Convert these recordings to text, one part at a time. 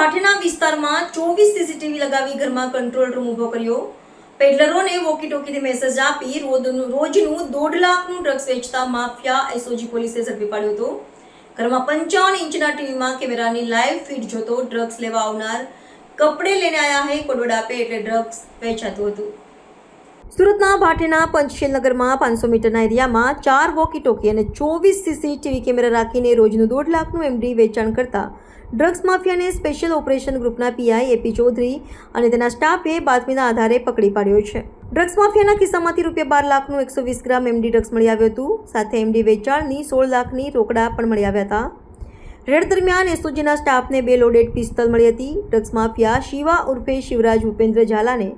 ભાટેના વિસ્તારમાં 24 સીસીટીવી લગાવી ઘરમાં કંટ્રોલ રૂમ ઊભો કર્યો. પેડલરોને વોકી ટોકીથી મેસેજ આપી રોજનું 1.5 લાખનું ડ્રગ્સ વેચતા માફિયા એસઓજી પોલીસે ઝડપી પાડ્યો હતો. ઘરમાં 55 ઇંચના ટીવીમાં કેમેરાની લાઈવ ફીડ જોતો ડ્રગ્સ લેવા આવનાર કપડે લેને આયા હે કોડવડ આપે એટલે ડ્રગ્સ વેચાતું હતું. સુરતના ભાટેના પંચશીલનગરમાં 500 મીટરના એરિયામાં 4 વોકી ટોકી અને 24 સીસીટીવી કેમેરા રાખીને રોજનું 1.5 લાખનું એમડી વેચાણ કરતા ડ્રગ્સ માફિયાને સ્પેશિયલ ઓપરેશન ગ્રુપના પીઆઈ એપી ચૌધરી અને તેના સ્ટાફે બાતમીના આધારે પકડી પાડ્યો છે. ડ્રગ્સ માફિયાના ખિસ્સામાંથી ₹12 લાખનું 120 ગ્રામ એમડી ડ્રગ્સ મળી આવ્યું હતું. સાથે એમડી વેચાણની 16 લાખની રોકડા પણ મળી આવ્યા હતા. રેડ દરમિયાન એસઓજીના સ્ટાફને 2 લોડેડ પિસ્તલ મળી હતી. ડ્રગ્સ માફિયા શિવા ઉર્ફે શિવરાજ ભૂપેન્દ્ર ઝાલાને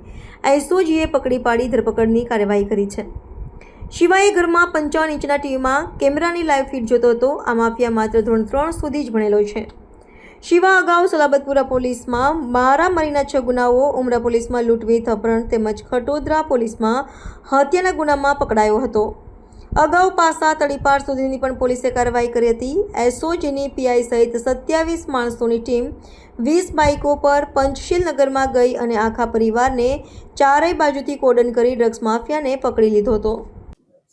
એસઓજીએ પકડી પાડી ધરપકડની કાર્યવાહી કરી છે. શિવાએ ઘરમાં 55 ઇંચના ટીવીમાં કેમેરાની લાઈવ ફીડ જોતો હતો. આ માફિયા માત્ર ધોરણ 3 સુધી જ ભણેલો છે. શિવા અગાઉ સલાબતપુરા પોલીસમાં મારામારીના 6 ગુનાઓ, ઉમરા પોલીસમાં લૂંટવીટ, અપહરણ તેમજ ખટોદરા પોલીસમાં હત્યાના ગુનામાં પકડાયો હતો. અગાઉ પાસા તળીપાર સુધીની પણ પોલીસે કાર્યવાહી કરી હતી. એસઓજીની પીઆઈ સહિત 27 માણસોની ટીમ 20 બાઇકો પર પંચશીલનગરમાં ગઈ અને આખા પરિવારને ચારેય બાજુથી કોર્ડન કરી ડ્રગ્સ માફિયાને પકડી લીધો હતો.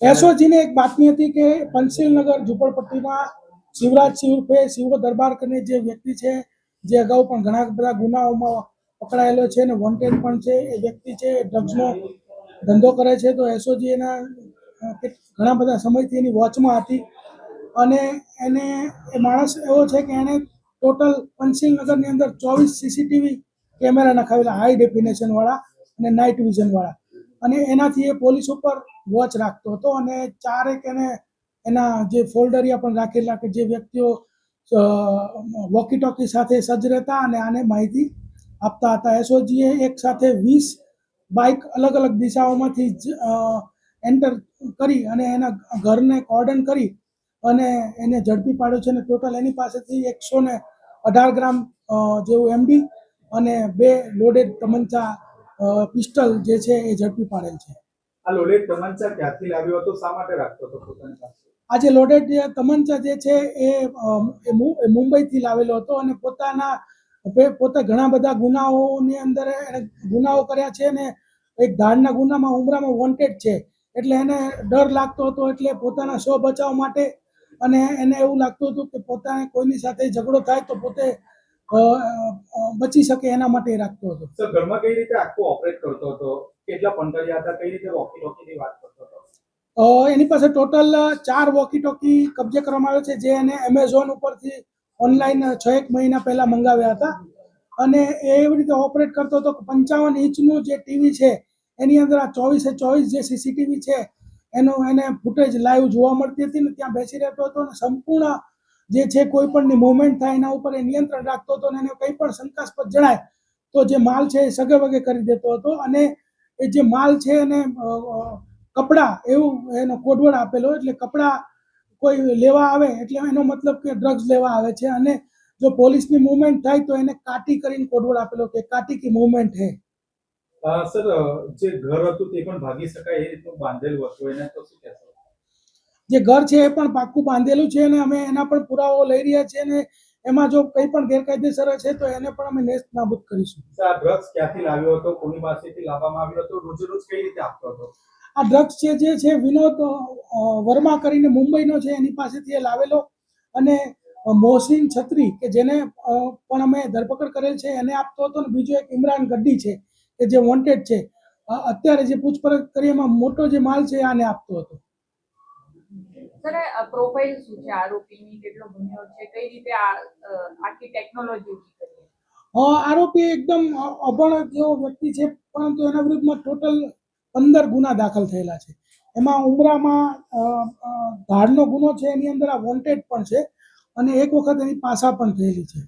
એસઓજીને એક બાતમી હતી કે પંચશીલનગર ઝુંપડપટ્ટીમાં શિવરાજ ઉર્ફે શિવો દરબાર કરીને જે વ્યક્તિ છે, જે અગાઉ પણ ઘણા બધા ગુનાઓમાં પકડાયેલો છે અને વોન્ટેડ પણ છે, એ વ્યક્તિ છે ડ્રગ્સનો ધંધો કરે છે. તો એસઓજી એના ઘણા બધા સમયથી એની વોચમાં હતી અને એને એ માણસ એવો છે કે એણે ટોટલ પંચશીલનગરની અંદર 24 સીસીટીવી કેમેરા નખાવેલા, હાઈ ડેફિનેશનવાળા અને નાઇટ વિઝનવાળા, અને એનાથી એ પોલીસ ઉપર વોચ રાખતો હતો. અને ચારેક એના જે ફોલ્ડરિયા પણ રાખેલા કે જે વ્યક્તિઓ વોકી ટોકી સાથે સજ્જ રહેતા અને આને માહિતી આપતા હતા. એસઓજીએ એક સાથે 20 બાઇક અલગ અલગ દિશાઓમાંથી એન્ટર કરી અને એના ઘરને કોર્ડન કરી અને એને ઝડપી પાડ્યો છે. અને ટોટલ એની પાસેથી 118 ગ્રામ જેવું એમડી અને 2 લોડેડ તમંચા પિસ્ટલ જે છે એ ઝડપી પાડેલ છે. આ લોડેડ તમંચા ક્યાંથી લાવ્યો હતો, શા માટે રાખતો હતો પોતાની પાસે? આ જે લોડેડ તમંચા જે છે એ મુંબઈથી લાવેલો હતો અને પોતે ઘણા બધા ગુનાઓની અંદર ગુનાઓ કર્યા છે અને એક ધાડના ગુનામાં ઉમરામાં વોન્ટેડ છે. એટલે એને ડર લાગતો હતો, એટલે પોતાના સ્વ બચાવ માટે અને એને એવું લાગતું હતું કે પોતાને કોઈની સાથે ઝઘડો થાય તો પોતે બચી શકે એના માટે રાખતો હતો. સર, ઘરમાં કઈ રીતે આખો ઓપરેટ કરતો હતો? કેટલા પંટરિયા હતા? કઈ રીતે વોકી ટોકીની વાત કરતો હતો? એની પાસે ટોટલ 4 વોકી ટોકી કબજે કરવામાં આવ્યો છે, જે એને એમેઝોન ઉપરથી ઓનલાઈન 6-1 મહિના પહેલા મંગાવ્યા હતા. અને એ એવી રીતે ઓપરેટ કરતો હતો કે 55 ઇંચનું જે ટીવી છે એની અંદર આ 24 જે સીસીટીવી છે એને ફૂટેજ લાઈવ જોવા મળતી હતી ને ત્યાં બેસી રહેતો હતો અને સંપૂર્ણ જે છે કોઈ પણની મૂવમેન્ટ થાય એના ઉપર એ નિયંત્રણ રાખતો હતો અને એને કંઈ પણ શંકાસ્પદ જણાય તો જે માલ છે એ સગે વગે કરી દેતો હતો. અને એ જે માલ છે એને કપડાં એવું એનો કોડવર્ડ આપેલો, એટલે કપડાં કોઈ લેવા આવે એટલે એનો મતલબ કે ડ્રગ્સ લેવા આવે છે. અને જો પોલીસની મૂવમેન્ટ થાય તો એને કાટી કરીને કોડવર્ડ આપેલો કે કાટી કી મૂવમેન્ટ હે. સર, જે ઘર હતું તે પણ ભાગી શકાય એ રીતનું બાંધેલું હતું, એને તો શું કહેશો? જે ઘર છે એ પણ પાક્કું બાંધેલું છે અને અમે એના પણ પુરાવો લઈ રહ્યા છીએ અને એમાં જો કંઈ પણ ગેરકાયદેસર છે તો એને પણ અમે નેસ્ત નાબૂદ કરીશું. સર, ડ્રગ્સ ક્યાંથી લાવ્યો હતો? કોની પાસેથી લાવવામાં આવ્યો હતો? રોજ કઈ રીતે આપતો હતો? આ ડ્રગ્સ જે છે વિનોદ વર્મા કરીને મુંબઈનો છે, એની પાસેથી એ લાવેલો. અને મોહસિન છત્રી કે જેને પણ અમે ધરપકડ કરેલ છે એને આપતો હતો. અને બીજો એક ઇમરાન ગડ્ડી છે કે જે વોન્ટેડ છે, અત્યારે જે પૂછપરછ કરી એમાં મોટો જે માલ છે આને આપતો હતો. સર, પ્રોફાઇલ શું છે આરોપીની? કેટલો ભણ્યો છે? કઈ રીતે આખી ટેકનોલોજી યુઝ કરી? આરોપી એકદમ અભણ જેવો વ્યક્તિ છે, પરંતુ એના વિરુદ્ધમાં ટોટલ 15 ગુના દાખલ થયેલા છે. એમાં ઉમરામાં ધાડનો ગુનો છે, એની અંદર આ વોન્ટેડ પણ છે અને એક વખત એની પાસા પણ થયેલી છે.